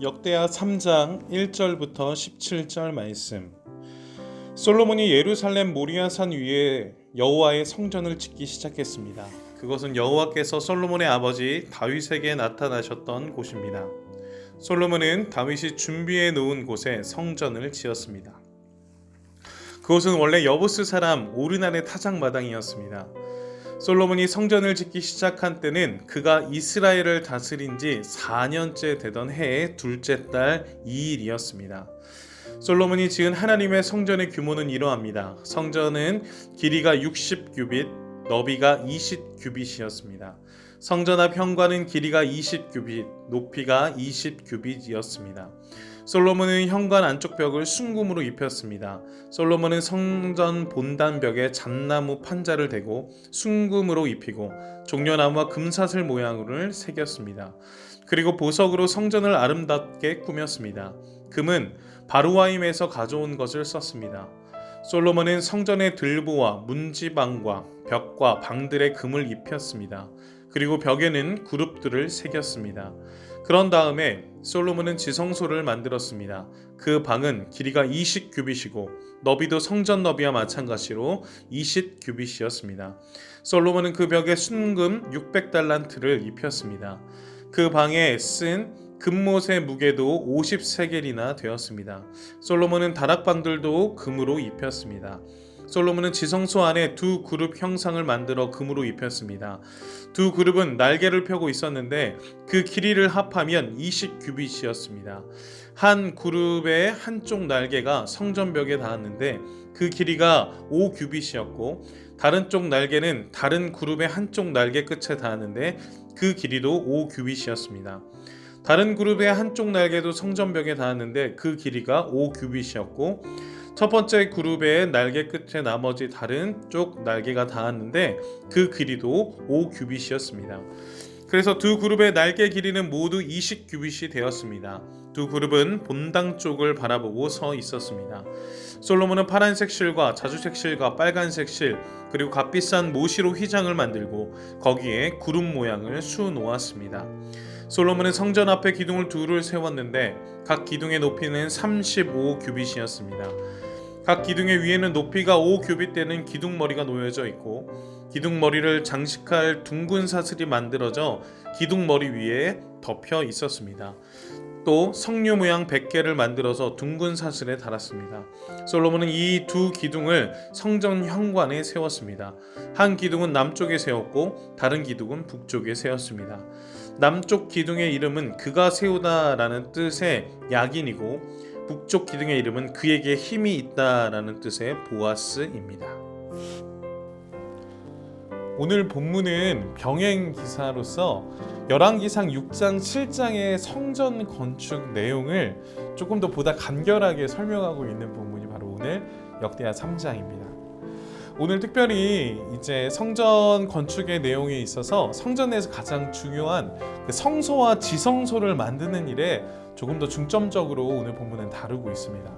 역대하 3장 1절부터 17절 말씀. 솔로몬이 예루살렘 모리아산 위에 여호와의 성전을 짓기 시작했습니다. 그것은 여호와께서 솔로몬의 아버지 다윗에게 나타나셨던 곳입니다. 솔로몬은 다윗이 준비해 놓은 곳에 성전을 지었습니다. 그곳은 원래 여부스 사람 오르난의 타작마당이었습니다. 솔로몬이 성전을 짓기 시작한 때는 그가 이스라엘을 다스린 지 4년째 되던 해의 둘째 달 2일이었습니다. 솔로몬이 지은 하나님의 성전의 규모는 이러합니다. 성전은 길이가 60규빗, 너비가 20규빗이었습니다. 성전 앞 현관은 길이가 20규빗, 높이가 20규빗이었습니다. 솔로몬은 현관 안쪽 벽을 순금으로 입혔습니다. 솔로몬은 성전 본단벽에 잣나무 판자를 대고 순금으로 입히고 종려나무와 금사슬 모양을 새겼습니다. 그리고 보석으로 성전을 아름답게 꾸몄습니다. 금은 바루와임에서 가져온 것을 썼습니다. 솔로몬은 성전의 들보와 문지방과 벽과 방들에 금을 입혔습니다. 그리고 벽에는 그룹들을 새겼습니다. 그런 다음에 솔로몬은 지성소를 만들었습니다. 그 방은 길이가 20규빗이고 너비도 성전 너비와 마찬가지로 20규빗이었습니다. 솔로몬은 그 벽에 순금 600달란트를 입혔습니다. 그 방에 쓴 금못의 무게도 50세겔이나 되었습니다. 솔로몬은 다락방들도 금으로 입혔습니다. 솔로몬은 지성소 안에 두 그룹 형상을 만들어 금으로 입혔습니다. 두 그룹은 날개를 펴고 있었는데 그 길이를 합하면 20규빗이었습니다. 한 그룹의 한쪽 날개가 성전벽에 닿았는데 그 길이가 5규빗이었고 다른 쪽 날개는 다른 그룹의 한쪽 날개 끝에 닿았는데 그 길이도 5규빗이었습니다. 다른 그룹의 한쪽 날개도 성전벽에 닿았는데 그 길이가 5규빗이었고 첫 번째 그룹의 날개 끝에 나머지 다른 쪽 날개가 닿았는데 그 길이도 5규빗이었습니다. 그래서 두 그룹의 날개 길이는 모두 20규빗이 되었습니다. 두 그룹은 본당 쪽을 바라보고 서 있었습니다. 솔로몬은 파란색 실과 자주색 실과 빨간색 실 그리고 값비싼 모시로 휘장을 만들고 거기에 구름 모양을 수놓았습니다. 솔로몬은 성전 앞에 기둥을 둘을 세웠는데 각 기둥의 높이는 35규빗이었습니다. 각 기둥의 위에는 높이가 5규빗 되는 기둥머리가 놓여져 있고 기둥머리를 장식할 둥근 사슬이 만들어져 기둥머리 위에 덮여 있었습니다. 또 석류 모양 100개를 만들어서 둥근 사슬에 달았습니다. 솔로몬은 이 두 기둥을 성전 현관에 세웠습니다. 한 기둥은 남쪽에 세웠고 다른 기둥은 북쪽에 세웠습니다. 남쪽 기둥의 이름은 그가 세우다라는 뜻의 야긴이고 북쪽 기둥의 이름은 그에게 힘이 있다라는 뜻의 보아스입니다. 오늘 본문은 병행 기사로서 열왕기상 6장 7장의 성전 건축 내용을 조금 더 보다 간결하게 설명하고 있는 본문이 바로 오늘 역대하 3장입니다. 오늘 특별히 이제 성전 건축의 내용에 있어서 성전 내에서 가장 중요한 그 성소와 지성소를 만드는 일에 조금 더 중점적으로 오늘 본문은 다루고 있습니다.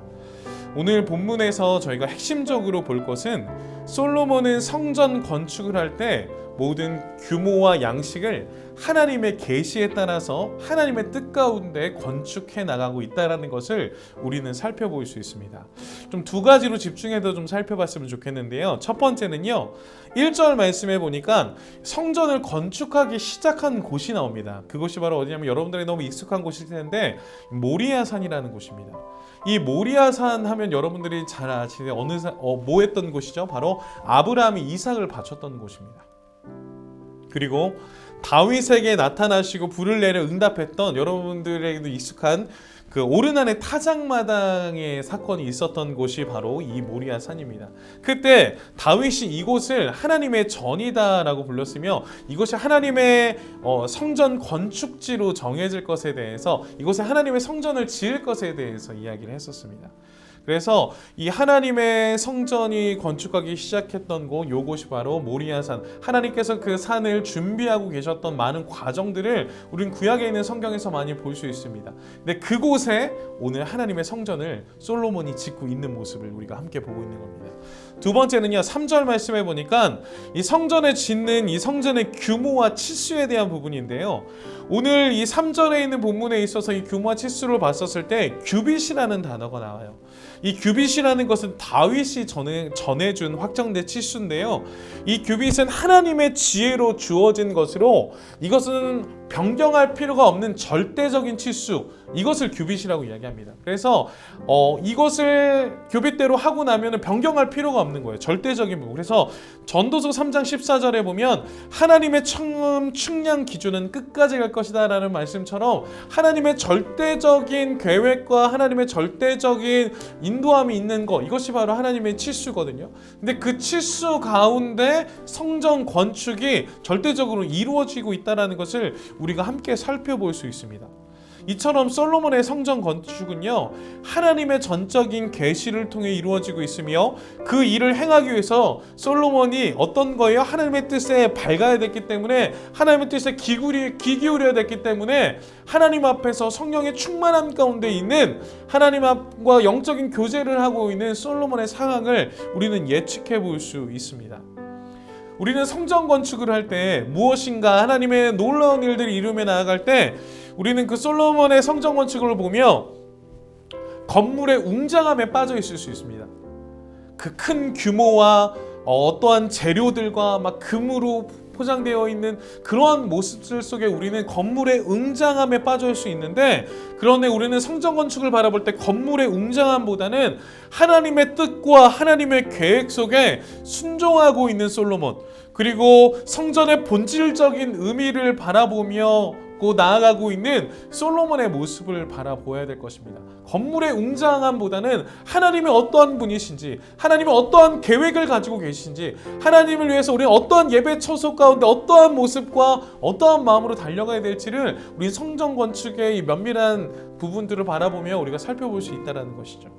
오늘 본문에서 저희가 핵심적으로 볼 것은 솔로몬은 성전 건축을 할 때 모든 규모와 양식을 하나님의 계시에 따라서 하나님의 뜻 가운데 건축해 나가고 있다는 것을 우리는 살펴볼 수 있습니다. 좀 두 가지로 집중해서 좀 살펴봤으면 좋겠는데요. 첫 번째는요. 1절 말씀에 보니까 성전을 건축하기 시작한 곳이 나옵니다. 그곳이 바로 어디냐면 여러분들이 너무 익숙한 곳일 텐데 모리아산이라는 곳입니다. 이 모리아산 하면 여러분들이 잘 아시는 뭐 했던 곳이죠? 바로 아브라함이 이삭을 바쳤던 곳입니다. 그리고 다윗에게 나타나시고 불을 내려 응답했던 여러분들에게도 익숙한 그 오르난의 타작마당의 사건이 있었던 곳이 바로 이 모리아산입니다. 그때 다윗이 이곳을 하나님의 전이다라고 불렀으며 이곳이 하나님의 성전 건축지로 정해질 것에 대해서 이곳에 하나님의 성전을 지을 것에 대해서 이야기를 했었습니다. 그래서 이 하나님의 성전이 건축하기 시작했던 곳, 요곳이 바로 모리아산. 하나님께서 그 산을 준비하고 계셨던 많은 과정들을 우리는 구약에 있는 성경에서 많이 볼 수 있습니다. 근데 그곳에 오늘 하나님의 성전을 솔로몬이 짓고 있는 모습을 우리가 함께 보고 있는 겁니다. 두 번째는요, 3절 말씀해 보니까 이 성전을 짓는 이 성전의 규모와 치수에 대한 부분인데요. 오늘 이 3절에 있는 본문에 있어서 이 규모와 치수를 봤었을 때 규빗이라는 단어가 나와요. 이 규빗이라는 것은 다윗이 전해준 확정된 치수인데요. 이 규빗은 하나님의 지혜로 주어진 것으로 이것은 변경할 필요가 없는 절대적인 치수, 이것을 규빗이라고 이야기합니다. 그래서 이것을 규빗대로 하고 나면 변경할 필요가 없는 거예요. 절대적인 부분. 그래서 전도서 3장 14절에 보면 하나님의 처음 측량 기준은 끝까지 갈 것이다 라는 말씀처럼 하나님의 절대적인 계획과 하나님의 절대적인 인도함이 있는 것, 이것이 바로 하나님의 치수거든요. 근데 그 치수 가운데 성전 건축이 절대적으로 이루어지고 있다는 것을 우리가 함께 살펴볼 수 있습니다. 이처럼 솔로몬의 성전 건축은요, 하나님의 전적인 계시를 통해 이루어지고 있으며 그 일을 행하기 위해서 솔로몬이 어떤 거예요? 하나님의 뜻에 밝아야 됐기 때문에, 하나님의 뜻에 귀 기울여야 됐기 때문에 하나님 앞에서 성령의 충만함 가운데 있는 하나님 앞과 영적인 교제를 하고 있는 솔로몬의 상황을 우리는 예측해 볼 수 있습니다. 우리는 성전 건축을 할 때 무엇인가 하나님의 놀라운 일들을 이루며 나아갈 때 우리는 그 솔로몬의 성전 건축을 보며 건물의 웅장함에 빠져 있을 수 있습니다. 그 큰 규모와 어떠한 재료들과 막 금으로 포장되어 있는 그러한 모습들 속에 우리는 건물의 웅장함에 빠져 있을 수 있는데, 그런데 우리는 성전 건축을 바라볼 때 건물의 웅장함보다는 하나님의 뜻과 하나님의 계획 속에 순종하고 있는 솔로몬, 그리고 성전의 본질적인 의미를 바라보며 나아가고 있는 솔로몬의 모습을 바라보아야 될 것입니다. 건물의 웅장함보다는 하나님이 어떠한 분이신지, 하나님이 어떠한 계획을 가지고 계신지, 하나님을 위해서 우리는 어떠한 예배 처소 가운데 어떠한 모습과 어떠한 마음으로 달려가야 될지를 우리 성전 건축의 이 면밀한 부분들을 바라보며 우리가 살펴볼 수 있다는 것이죠.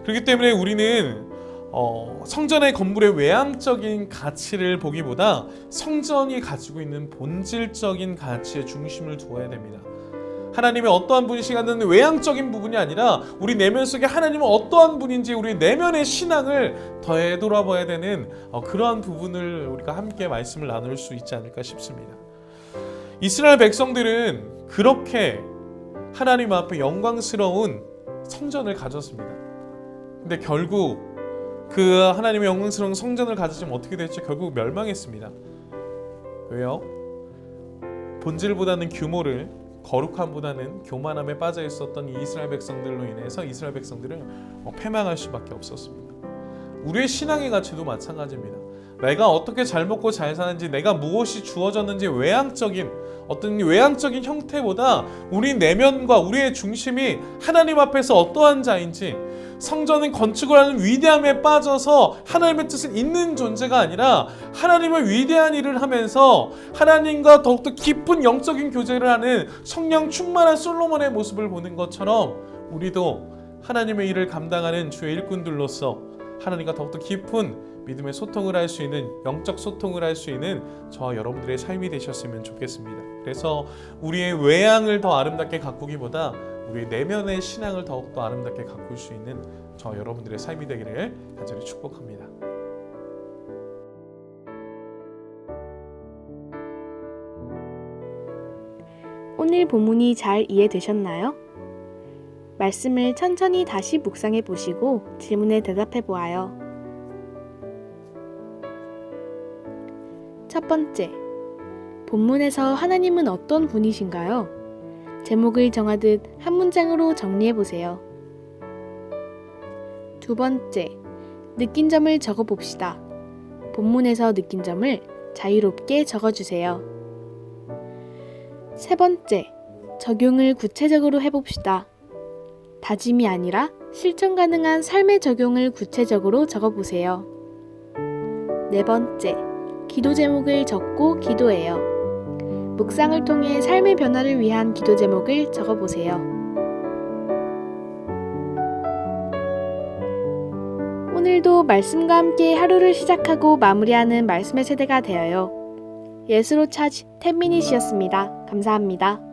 그렇기 때문에 우리는 성전의 건물의 외향적인 가치를 보기보다 성전이 가지고 있는 본질적인 가치에 중심을 두어야 됩니다. 하나님의 어떠한 분이시냐는 외향적인 부분이 아니라 우리 내면 속에 하나님은 어떠한 분인지 우리 내면의 신앙을 되돌아봐야 되는 그러한 부분을 우리가 함께 말씀을 나눌 수 있지 않을까 싶습니다. 이스라엘 백성들은 그렇게 하나님 앞에 영광스러운 성전을 가졌습니다. 근데 결국 그 하나님의 영광스러운 성전을 가지면 어떻게 됐죠? 결국 멸망했습니다. 왜요? 본질보다는 규모를, 거룩함보다는 교만함에 빠져 있었던 이 이스라엘 백성들로 인해서 이스라엘 백성들은 패망할 수밖에 없었습니다. 우리의 신앙의 가치도 마찬가지입니다. 내가 어떻게 잘 먹고 잘 사는지, 내가 무엇이 주어졌는지 외향적인 어떤 외향적인 형태보다 우리 내면과 우리의 중심이 하나님 앞에서 어떠한 자인지, 성전은 건축을 하는 위대함에 빠져서 하나님의 뜻을 잇는 존재가 아니라 하나님의 위대한 일을 하면서 하나님과 더욱더 깊은 영적인 교제를 하는 성령 충만한 솔로몬의 모습을 보는 것처럼 우리도 하나님의 일을 감당하는 주의 일꾼들로서 하나님과 더욱더 깊은 믿음의 소통을 할 수 있는, 영적 소통을 할 수 있는 저와 여러분들의 삶이 되셨으면 좋겠습니다. 그래서 우리의 외향을 더 아름답게 가꾸기보다 우리 내면의 신앙을 더욱더 아름답게 가꿀 수 있는 저 여러분들의 삶이 되기를 간절히 축복합니다. 오늘 본문이 잘 이해되셨나요? 말씀을 천천히 다시 묵상해 보시고 질문에 대답해 보아요. 첫 번째, 본문에서 하나님은 어떤 분이신가요? 제목을 정하듯 한 문장으로 정리해 보세요. 두 번째, 느낀 점을 적어 봅시다. 본문에서 느낀 점을 자유롭게 적어주세요. 세 번째, 적용을 구체적으로 해봅시다. 다짐이 아니라 실천 가능한 삶의 적용을 구체적으로 적어보세요. 네 번째, 기도 제목을 적고 기도해요. 묵상을 통해 삶의 변화를 위한 기도 제목을 적어보세요. 오늘도 말씀과 함께 하루를 시작하고 마무리하는 말씀의 세대가 되어요. 예수로 차지 10미닛이었습니다. 감사합니다.